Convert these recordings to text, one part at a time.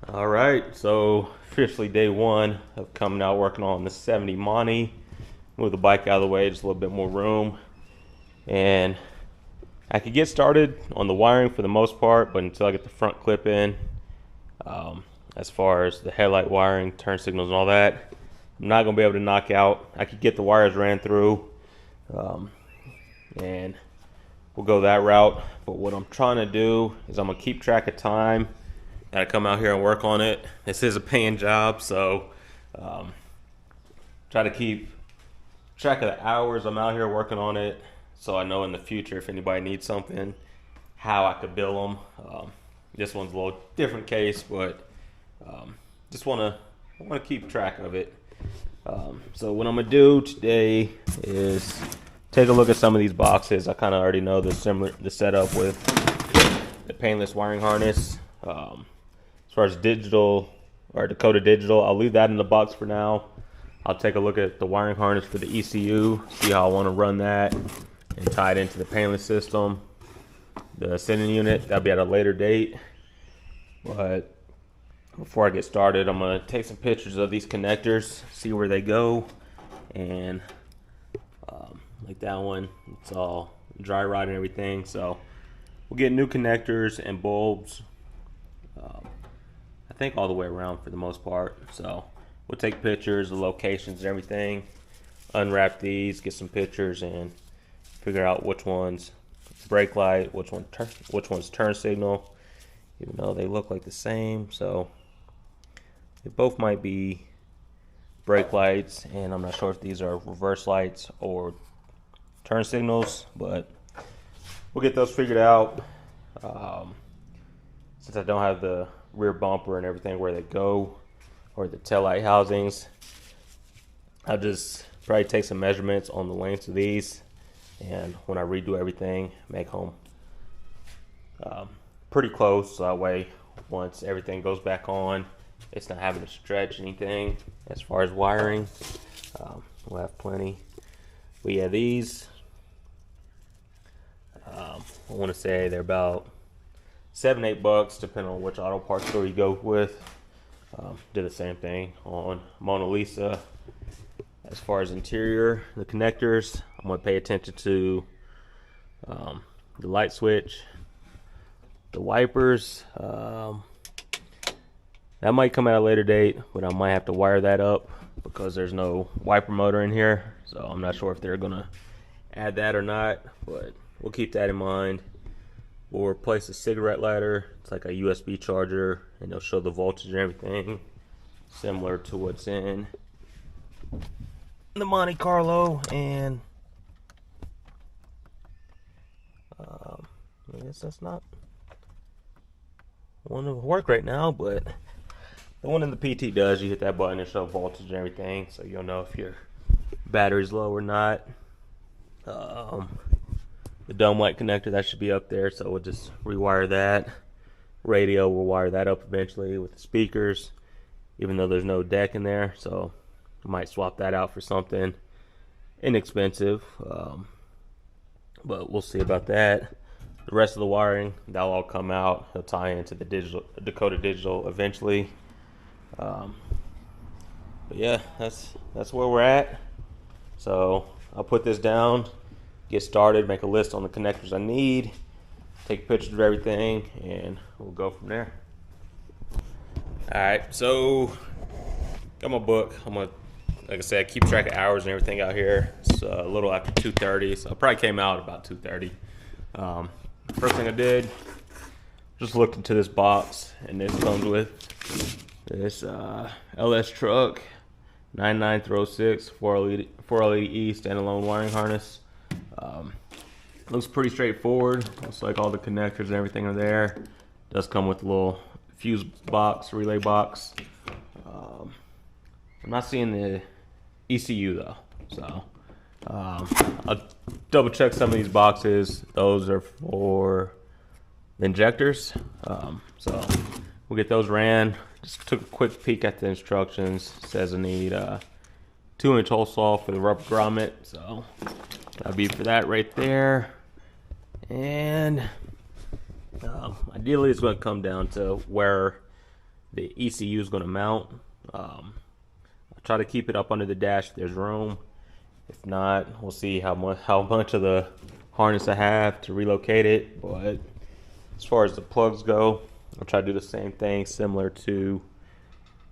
All right, so officially day one of coming out working on the 70 Monte. Move the bike out of the way, just a little bit more room. And I could get started on the wiring for the most part, but until I get the front clip in, as far as the headlight wiring, turn signals and all that, I'm not going to be able to knock out. I could get the wires ran through, and we'll go that route. But what I'm trying to do is I'm going to keep track of time. Gotta come out here and work on it. This is a paying job, so try to keep track of the hours I'm out here working on it, so I know in the future if anybody needs something, how I could bill them. This one's a little different case, but just I wanna keep track of it. So what I'm gonna do today is take a look at some of these boxes. I kind of already know the setup with the painless wiring harness. As far as digital or Dakota Digital, I'll leave that in the box for now. I'll take a look at the wiring harness for the ECU, see how I want to run that and tie it into the painless system. The sending unit, that'll be at a later date. But before I get started, I'm going to take some pictures of these connectors, see where they go. And like that one, it's all dry rot and everything. So we'll get new connectors and bulbs. I think all the way around for the most part. So we'll take pictures of locations and everything, unwrap these, get some pictures, and figure out which one's brake light, which one's turn signal, even though they look like the same. So they both might be brake lights, and I'm not sure if these are reverse lights or turn signals, but we'll get those figured out. Since I don't have the rear bumper and everything where they go, or the taillight housings, I'll just probably take some measurements on the lengths of these, and when I redo everything, make them pretty close, so that way once everything goes back on, it's not having to stretch anything as far as wiring. We'll have plenty. But yeah, these I want to say they're about $7-8 depending on which auto parts store you go with. Did the same thing on Mona Lisa. As far as interior, the connectors, I'm going to pay attention to the light switch, the wipers. That might come at a later date, but I might have to wire that up because there's no wiper motor in here, so I'm not sure if they're going to add that or not, but we'll keep that in mind. We'll replace the cigarette lighter. It's like a USB charger, and it'll show the voltage and everything, similar to what's in the Monte Carlo. And I guess that's not one to work right now, but the one in the PT does. You hit that button and show voltage and everything, so you'll know if your battery's low or not. The dome light connector, that should be up there, so we'll just rewire that. Radio, we'll wire that up eventually with the speakers, even though there's no deck in there, so I might swap that out for something inexpensive, but we'll see about that. The rest of the wiring, that'll all come out. It'll tie into the Dakota Digital eventually. But yeah, that's where we're at. So I'll put this down, get started, make a list on the connectors I need, take pictures of everything, and we'll go from there. Alright, so got my book. I'm gonna, like I said, keep track of hours and everything out here. It's a little after 2:30, so I probably came out about 2:30. First thing I did, just looked into this box, and this comes with this LS truck 99306 480E standalone wiring harness. Looks pretty straightforward. Looks like all the connectors and everything are there. Does come with a little fuse box, relay box. I'm not seeing the ECU though, so I'll double check some of these boxes. Those are for the injectors, so we'll get those ran. Just took a quick peek at the instructions. It says I need 2-inch hole saw for the rubber grommet, so that'll be for that right there. And ideally it's going to come down to where the ECU is going to mount. I'll try to keep it up under the dash if there's room. If not, we'll see how much of the harness I have to relocate it. But as far as the plugs go, I'll try to do the same thing similar to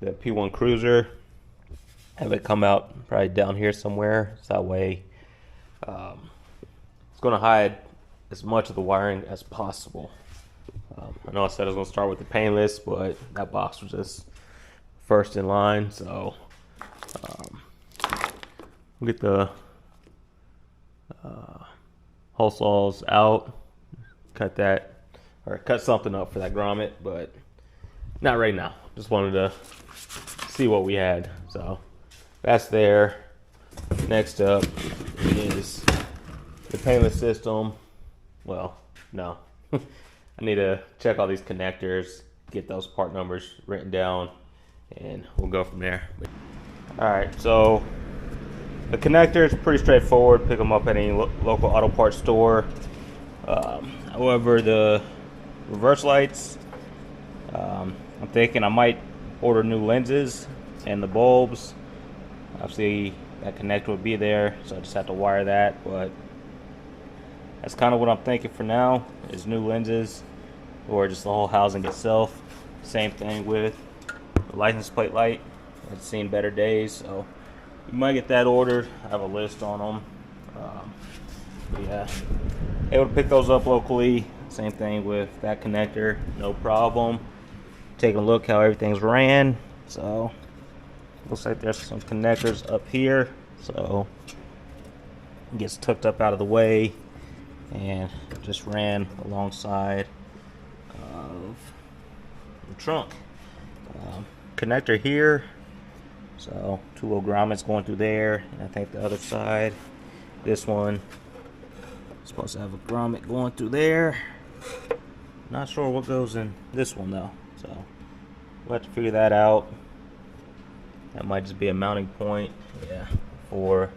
the P1 Cruiser. Have it come out probably down here somewhere, so that way it's going to hide as much of the wiring as possible. I know I said I was going to start with the painless, but that box was just first in line, so we'll get the hole saws out, cut something up for that grommet, but not right now. Just wanted to see what we had. So that's there. Next up is the painless system. Well, no. I need to check all these connectors, get those part numbers written down, and we'll go from there. Alright, so the connector is pretty straightforward. Pick them up at any local auto parts store. However, the reverse lights, I'm thinking I might order new lenses and the bulbs. Obviously, that connector would be there, so I just have to wire that. But that's kind of what I'm thinking for now, is new lenses or just the whole housing itself. Same thing with the license plate light. It's seen better days, so you might get that ordered. I have a list on them. Yeah, able to pick those up locally. Same thing with that connector, no problem. Taking a look how everything's ran. So looks like there's some connectors up here, so it gets tucked up out of the way and just ran alongside of the trunk. Connector here, so two little grommets going through there, and I think the other side, this one is supposed to have a grommet going through there. Not sure what goes in this one though, so we'll have to figure that out. That might just be a mounting point, yeah, for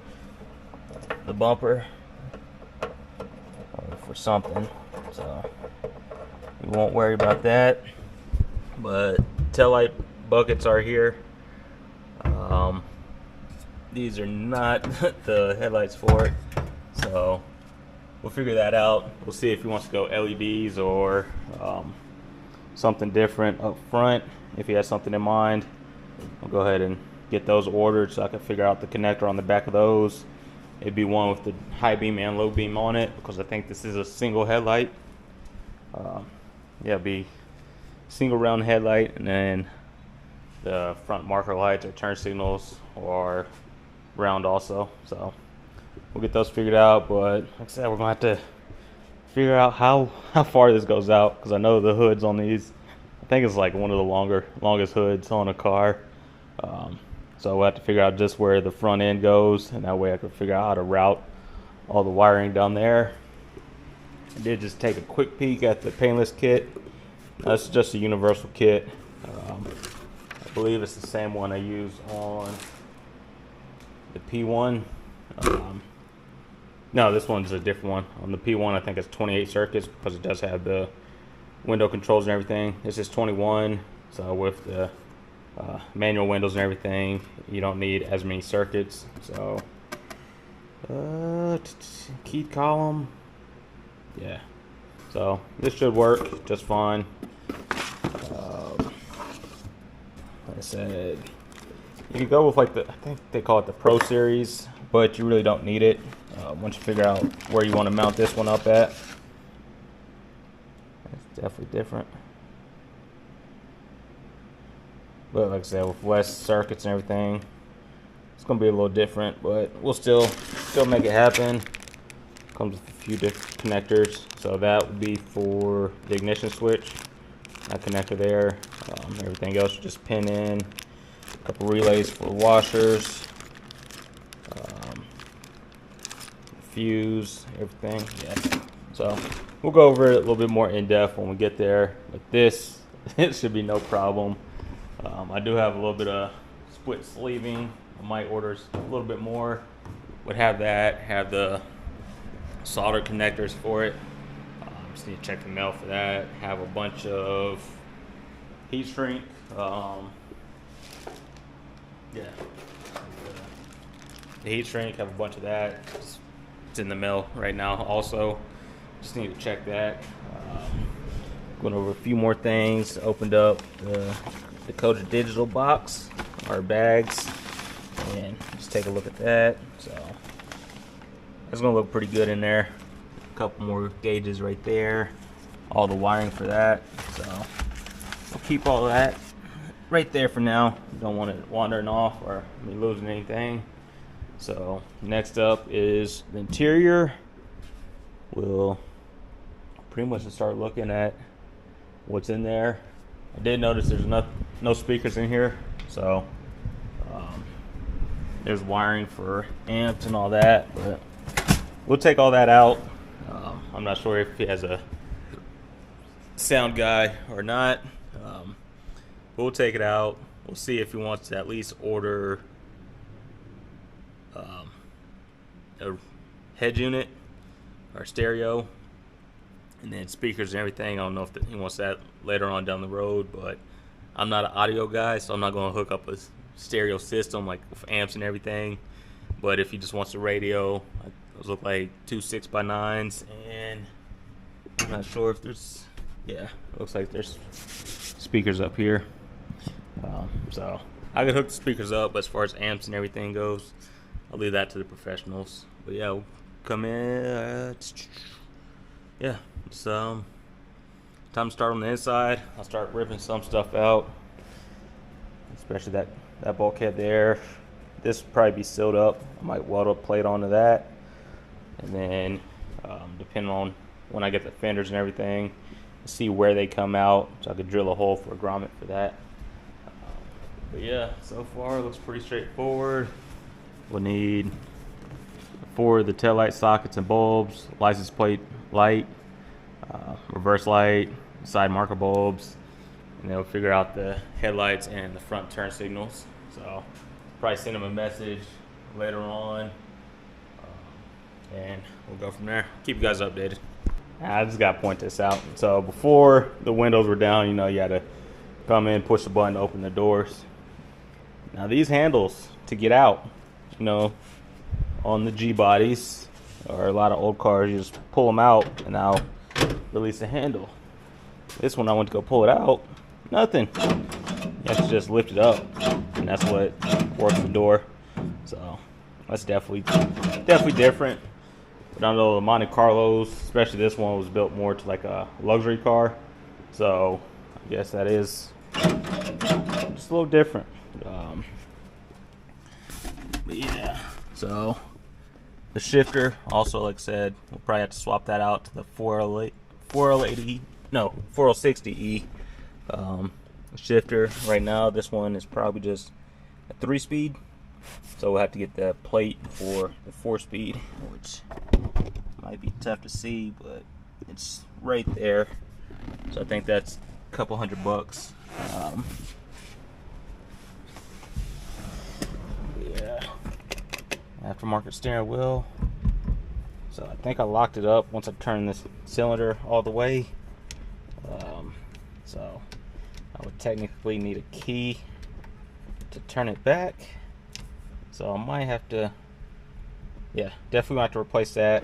the bumper or for something, so we won't worry about that. But taillight buckets are here. These are not the headlights for it, so we'll figure that out. We'll see if he wants to go LEDs or something different up front. If he has something in mind, I'll go ahead and get those ordered so I can figure out the connector on the back of those. It'd be one with the high beam and low beam on it, because I think this is a single headlight. Yeah, it'd be single round headlight, and then the front marker lights or turn signals are round also. So we'll get those figured out, but like I said, we're gonna have to figure out how far this goes out, because I know the hoods on these, I think it's like one of the longest hoods on a car. So we'll have to figure out just where the front end goes, and that way I can figure out how to route all the wiring down there. I did just take a quick peek at the painless kit. That's just a universal kit. I believe it's the same one I use on the P1. No, this one's a different one. On the P1, I think it's 28 circuits, because it does have the window controls and everything. This is 21, so with the manual windows and everything, you don't need as many circuits. So keyed column, yeah, so this should work just fine. Like I said, you can go with like I think they call it the Pro Series, but you really don't need it once you figure out where you want to mount this one up at. It's definitely different. But like I said, with less circuits and everything, it's gonna be a little different, but we'll still make it happen. Comes with a few different connectors. So that would be for the ignition switch, that connector there. Everything else just pin in. A couple relays for washers, fuse, everything. Yeah. So we'll go over it a little bit more in depth when we get there. But this, it should be no problem. I do have a little bit of split sleeving. I might order a little bit more. Would have that, have the solder connectors for it. Just need to check the mail for that. Have a bunch of heat shrink Yeah. The heat shrink, have a bunch of that. It's in the mail right now. Also, just need to check that. Going over a few more things. Opened up the Dakota Digital box, our bags, and just take a look at that. So it's gonna look pretty good in there. A couple more gauges right there. All the wiring for that. So I'll keep all that right there for now. Don't want it wandering off or me losing anything. So next up is the interior. We'll pretty much just start looking at what's in there. I did notice there's no speakers in here, so there's wiring for amps and all that, but we'll take all that out. I'm not sure if he has a sound guy or not. We'll take it out. We'll see if he wants to at least order a head unit or stereo, and then speakers and everything. I don't know if he wants that later on down the road, but I'm not an audio guy, so I'm not going to hook up a stereo system like with amps and everything. But if he just wants a radio, those look like 2 6x9s, and I'm not sure if there's, yeah, it looks like there's speakers up here. So I could hook the speakers up, but as far as amps and everything goes, I'll leave that to the professionals. But yeah, we'll come in. Yeah, it's time to start on the inside. I'll start ripping some stuff out, especially that bulkhead there. This will probably be sealed up. I might weld a plate onto that, and then depending on when I get the fenders and everything, see where they come out, so I could drill a hole for a grommet for that. But yeah, so far it looks pretty straightforward. We'll need for the taillight sockets and bulbs, license plate light, reverse light, side marker bulbs, and then we'll figure out the headlights and the front turn signals. So probably send them a message later on, and we'll go from there. Keep you guys updated. I just gotta point this out. So before the windows were down, you had to come in, push the button to open the doors. Now these handles to get out, on the G bodies or a lot of old cars, you just pull them out and now release the handle. This one, I went to go pull it out, nothing. You have to just lift it up, and that's what works the door. So that's definitely different. But I know the Monte Carlos, especially this one, was built more to like a luxury car. So I guess that is just a little different. But yeah, so the shifter also, like I said, we'll probably have to swap that out to the 460E shifter. Right now, this one is probably just a 3-speed, so we'll have to get the plate for the 4-speed, which might be tough to see, but it's right there. So I think that's a couple $100. Yeah, aftermarket steering wheel. So I think I locked it up once I turned this cylinder all the way. So I would technically need a key to turn it back. So I might have to, yeah, definitely have to replace that.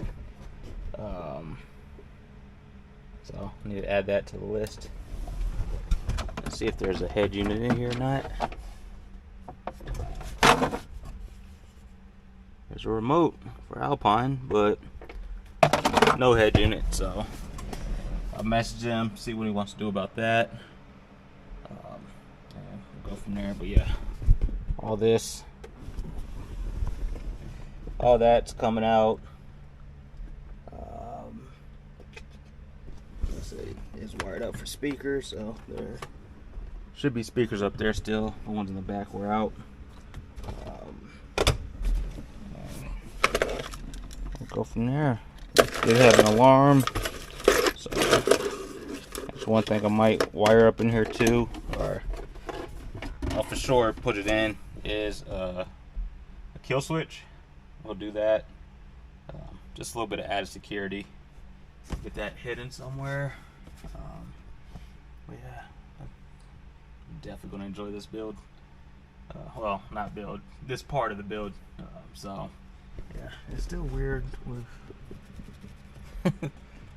So I need to add that to the list. Let's see if there's a head unit in here or not. There's a remote for Alpine, but no head unit, so I'll message him, see what he wants to do about that. And we'll go from there. But yeah, all that's coming out. Let's see, it's wired up for speakers, so there should be speakers up there still. The ones in the back were out. We'll go from there. They have an alarm, so that's one thing I might wire up in here too, or I'll for sure put it in, is a kill switch. We'll do that. Just a little bit of added security. Get that hidden somewhere. Yeah, definitely gonna enjoy this build. Well, not build, this part of the build. So yeah, it's still weird with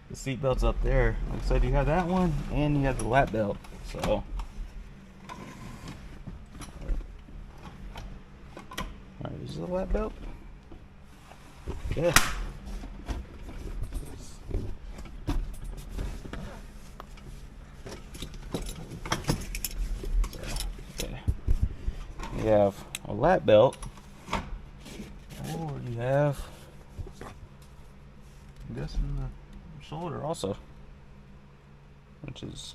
the seat belts up there. Like I said, you have that one and you have the lap belt. So alright, this is a lap belt. Yeah. You have a lap belt, or you have, I'm guessing, the shoulder also, which is,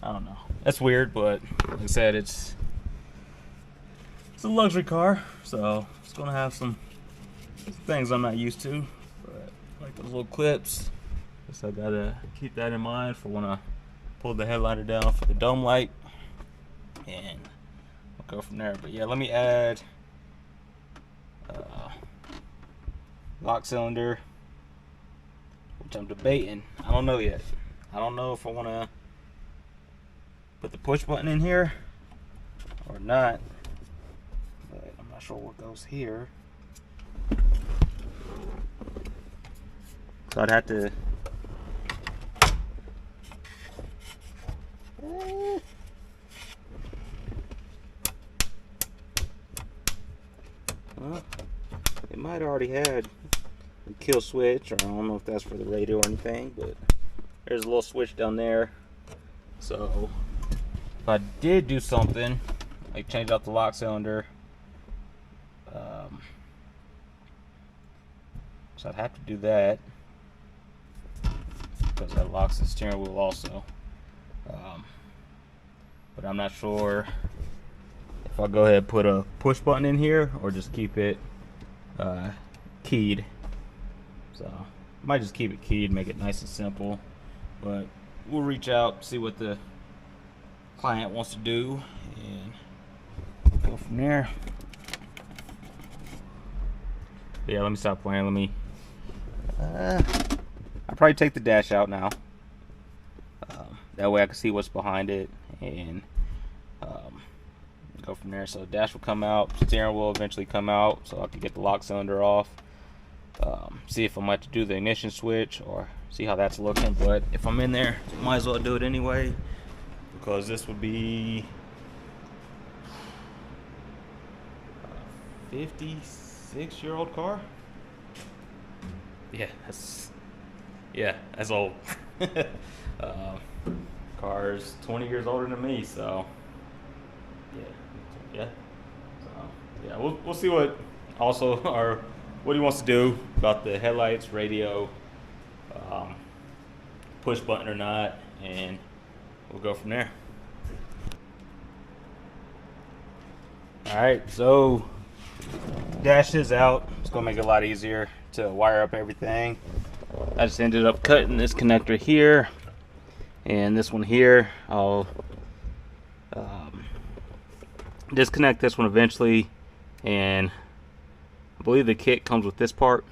I don't know. That's weird, but like I said, it's a luxury car, so it's gonna have some things I'm not used to. But like those little clips, guess I gotta keep that in mind for when I pull the headliner down for the dome light, and go from there. But yeah, let me add lock cylinder, which I'm debating. I don't know yet. I don't know if I want to put the push button in here or not, but I'm not sure what goes here. So I'd have to it might already had a kill switch, or I don't know if that's for the radio or anything, but there's a little switch down there. So if I did do something like change out the lock cylinder, so I'd have to do that because that locks the steering wheel also. But I'm not sure if I'll go ahead and put a push button in here or just keep it keyed. So I might just keep it keyed, make it nice and simple, but we'll reach out, see what the client wants to do, and go from there. But yeah, let me stop playing. Let me I'll probably take the dash out now, that way I can see what's behind it, and go from there. So the dash will come out, steering will eventually come out, so I can get the lock cylinder off, see if I might have to do the ignition switch or see how that's looking. But if I'm in there, might as well do it anyway, because this would be a 56-year-old car. Yeah, that's old. Car's 20 years older than me, so yeah. So yeah, we'll see what also or what he wants to do about the headlights, radio, push button or not, and we'll go from there. All right, so dash is out. It's gonna make it a lot easier to wire up everything. I just ended up cutting this connector here and this one here. I'll disconnect this one eventually, and I believe the kit comes with this part,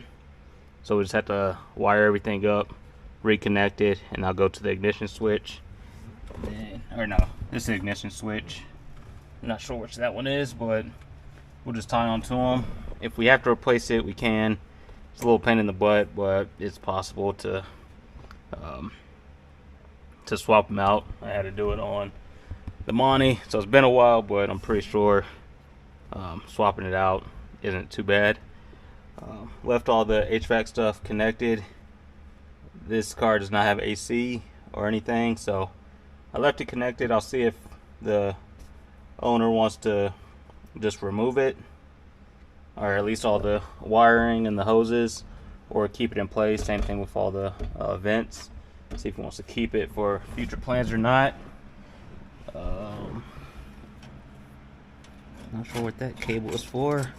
so we just have to wire everything up, reconnect it, and I'll go to the ignition switch. Or no, this is the ignition switch. I'm not sure which that one is, but we'll just tie onto them. If we have to replace it, we can. It's a little pain in the butt, but it's possible to swap them out. I had to do it on the Monte, so it's been a while, but I'm pretty sure swapping it out isn't too bad. Left all the HVAC stuff connected. This car does not have AC or anything, so I left it connected. I'll see if the owner wants to just remove it, or at least all the wiring and the hoses, or keep it in place. Same thing with all the vents. See if he wants to keep it for future plans or not. Not sure what that cable is for,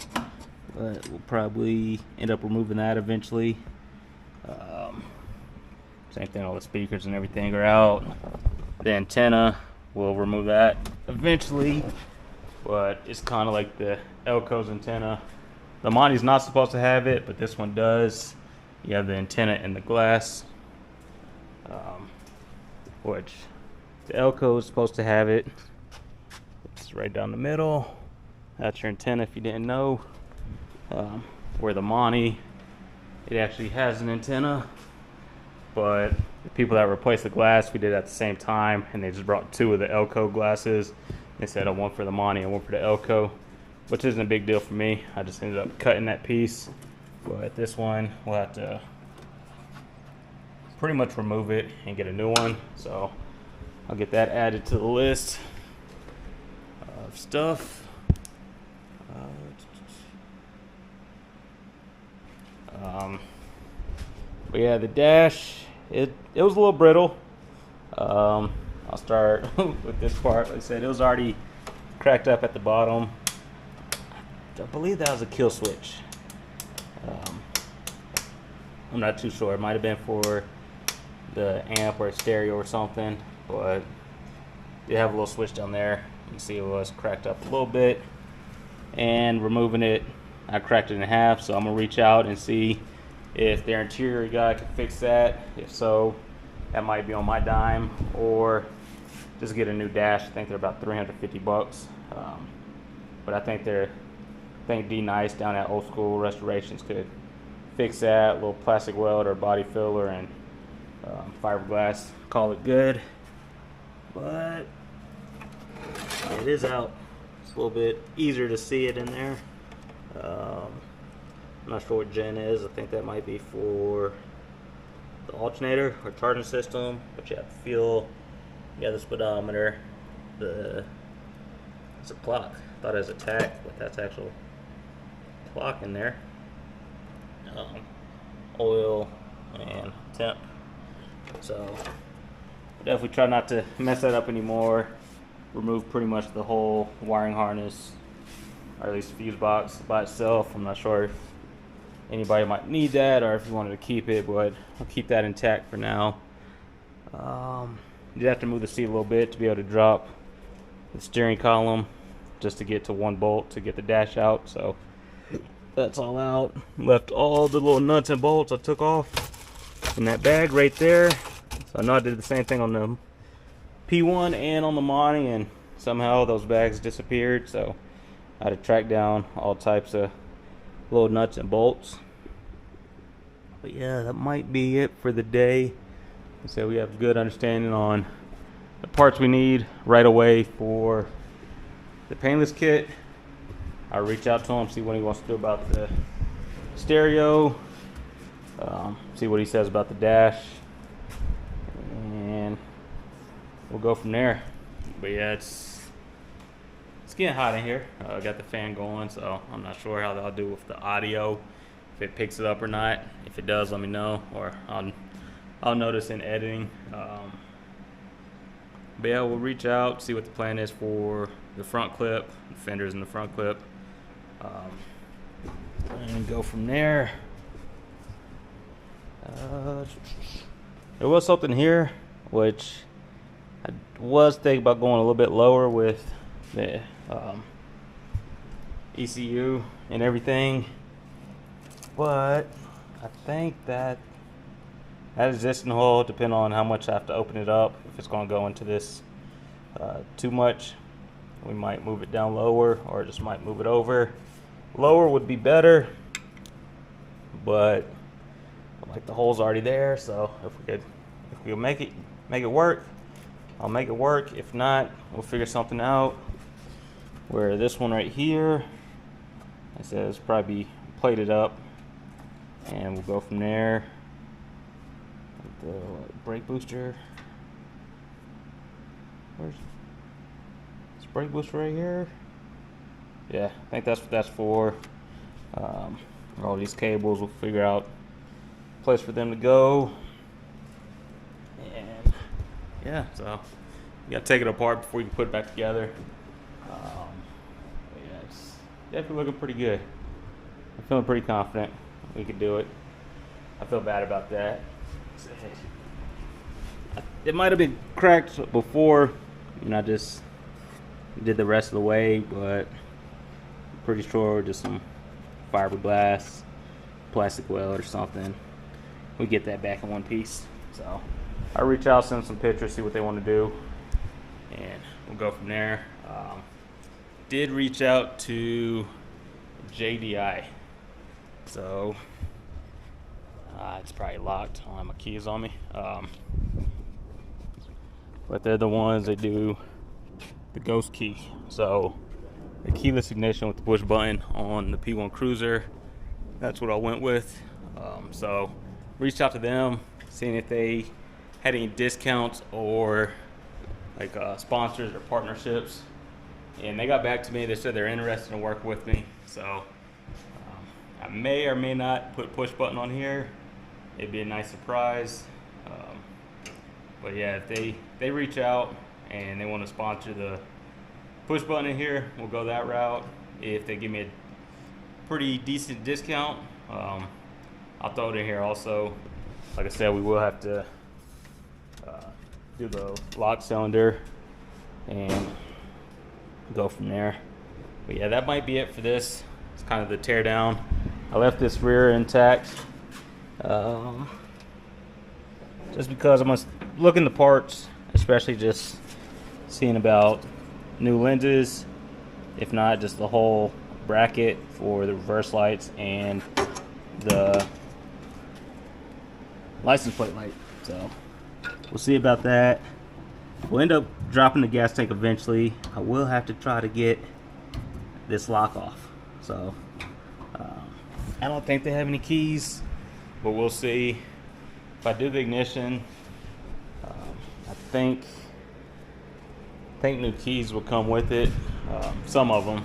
but we'll probably end up removing that eventually. Same thing, all the speakers and everything are out. The antenna, we'll remove that eventually, but it's kind of like the Elco's antenna. The Monte's not supposed to have it, but this one does. You have the antenna in the glass, which the Elco is supposed to have it. right down the middle. That's your antenna if you didn't know. Where the Monte, it actually has an antenna, but the people that replaced the glass, we did it at the same time, and they just brought 2 of the Elco glasses. They said one for the Monte and one for the Elco, which isn't a big deal for me. I just ended up cutting that piece, but this one we'll have to pretty much remove it and get a new one. So I'll get that added to the list of stuff. But yeah, the dash, it was a little brittle. I'll start with this part. Like I said, it was already cracked up at the bottom. I believe that was a kill switch. I'm not too sure. It might have been for the amp or stereo or something, but they have a little switch down there. You can see it was cracked up a little bit, and removing it, I cracked it in half. So I'm gonna reach out and see if their interior guy can fix that. If so, that might be on my dime, or just get a new dash. I think they're about 350 bucks. But I think D Nice down at Old School Restorations could fix that. A little plastic weld or body filler and fiberglass, call it good. But it is out. It's a little bit easier to see it in there. I'm not sure what gen is. I think that might be for the alternator or charging system, but you have to feel, you have the speedometer, it's a clock. I thought it was a tack, but that's actual clock in there. Oil and temp. So definitely try not to mess that up anymore. Remove pretty much the whole wiring harness, or at least the fuse box by itself. I'm not sure if anybody might need that or if you wanted to keep it, but I'll keep that intact for now. You have to move the seat a little bit to be able to drop the steering column, just to get to 1 bolt to get the dash out. So that's all out. Left all the little nuts and bolts I took off in that bag right there. So I know I did the same thing on the P1 and on the Monte, and somehow those bags disappeared. So I had to track down all types of little nuts and bolts. But yeah, that might be it for the day. So we have a good understanding on the parts we need right away for the painless kit. I'll reach out to him, see what he wants to do about the stereo, see what he says about the dash, and we'll go from there. But yeah, it's getting hot in here. I got the fan going, so I'm not sure how that'll do with the audio, if it picks it up or not. If it does, let me know, or I'll notice in editing. But yeah, we'll reach out, see what the plan is for the front clip, the fenders in the front clip, and go from there. There was something here which I was thinking about going a little bit lower with the ECU and everything, but I think that existing hole, depending on how much I have to open it up, if it's going to go into this too much, we might move it down lower, or just might move it over. Lower would be better, but like the hole's already there, so if we could make it work, I'll make it work. If not, we'll figure something out. Where this one right here, it says probably be plated up, and we'll go from there. The brake booster. Where's this brake booster right here? Yeah, I think that's what that's for. All these cables, we'll figure out a place for them to go. And yeah, so you gotta take it apart before you can put it back together. Yeah, it's definitely looking pretty good. I'm feeling pretty confident we could do it. I feel bad about that. It might have been cracked before, and I just did the rest of the way, but I'm pretty sure just some fiberglass, plastic weld or something, we get that back in one piece. So I'll reach out, send some pictures, see what they want to do, and we'll go from there. did reach out to JDI. So it's probably locked. I don't have my keys on me. But they're the ones that do the ghost key. So the keyless ignition with the push button on the P1 Cruiser, that's what I went with. So reached out to them, seeing if they had any discounts or like sponsors or partnerships, and they got back to me. They said they're interested in working with me. So I may or may not put push button on here. It'd be a nice surprise. But yeah, if they reach out and they want to sponsor the push button in here, we'll go that route. If they give me a pretty decent discount, I'll throw it in here also. Like I said, we will have to do the lock cylinder and go from there. But yeah, that might be it for this. It's kind of the tear down. I left this rear intact just because I'm gonna look into parts, especially just seeing about new lenses, if not just the whole bracket for the reverse lights and the license plate light. So we'll see about that. We'll end up dropping the gas tank eventually. I will have to try to get this lock off. So I don't think they have any keys, but we'll see. If I do the ignition, I think new keys will come with it. Some of them.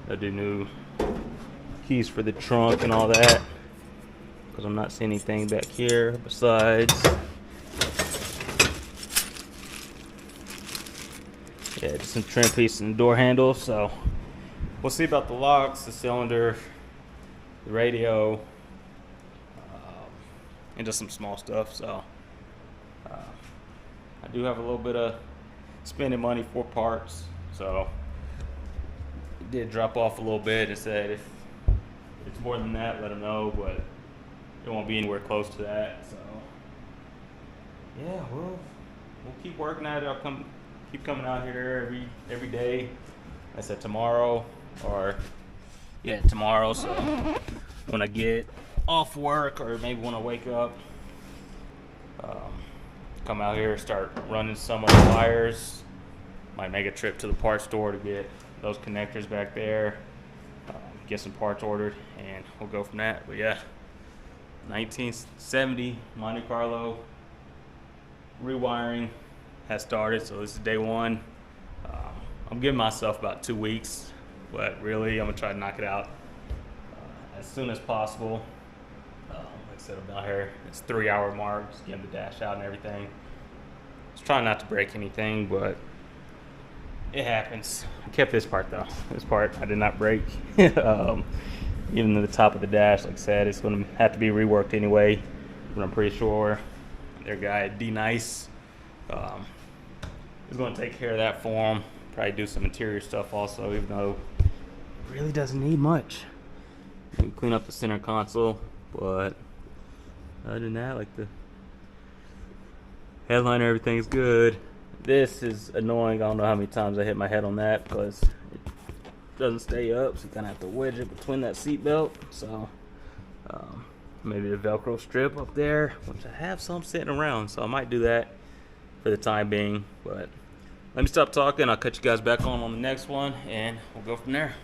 They'll do new keys for the trunk and all that, because I'm not seeing anything back here besides, yeah, just some trim pieces and door handles. So we'll see about the locks, the cylinder, the radio, and just some small stuff. So I do have a little bit of spending money for parts, so it did drop off a little bit. It said if it's more than that, let them know, but it won't be anywhere close to that. So yeah, we'll keep working at it. I'll keep coming out here every day. I said tomorrow, or yeah, tomorrow. So when I get off work, or maybe when I wake up, come out here, start running some of the wires. Might make a trip to the parts store to get those connectors back there, get some parts ordered, and we'll go from that. But yeah, 1970 Monte Carlo rewiring has started, so this is day one. I'm giving myself about 2 weeks, but really I'm gonna try to knock it out as soon as possible. Like I said, I'm out here, it's 3-hour mark, just getting the dash out and everything. Just trying not to break anything, but it happens. I kept this part though. This part I did not break. Even the top of the dash, like I said, it's going to have to be reworked anyway. But I'm pretty sure their guy D-Nice is going to take care of that for them. Probably do some interior stuff also, even though it really doesn't need much. You can clean up the center console, but other than that, like the headliner, everything's good. This is annoying. I don't know how many times I hit my head on that because it doesn't stay up, so you kind of have to wedge it between that seat belt. So maybe the Velcro strip up there, which I have some sitting around, so I might do that for the time being. But let me stop talking. I'll cut you guys back on the next one, and we'll go from there.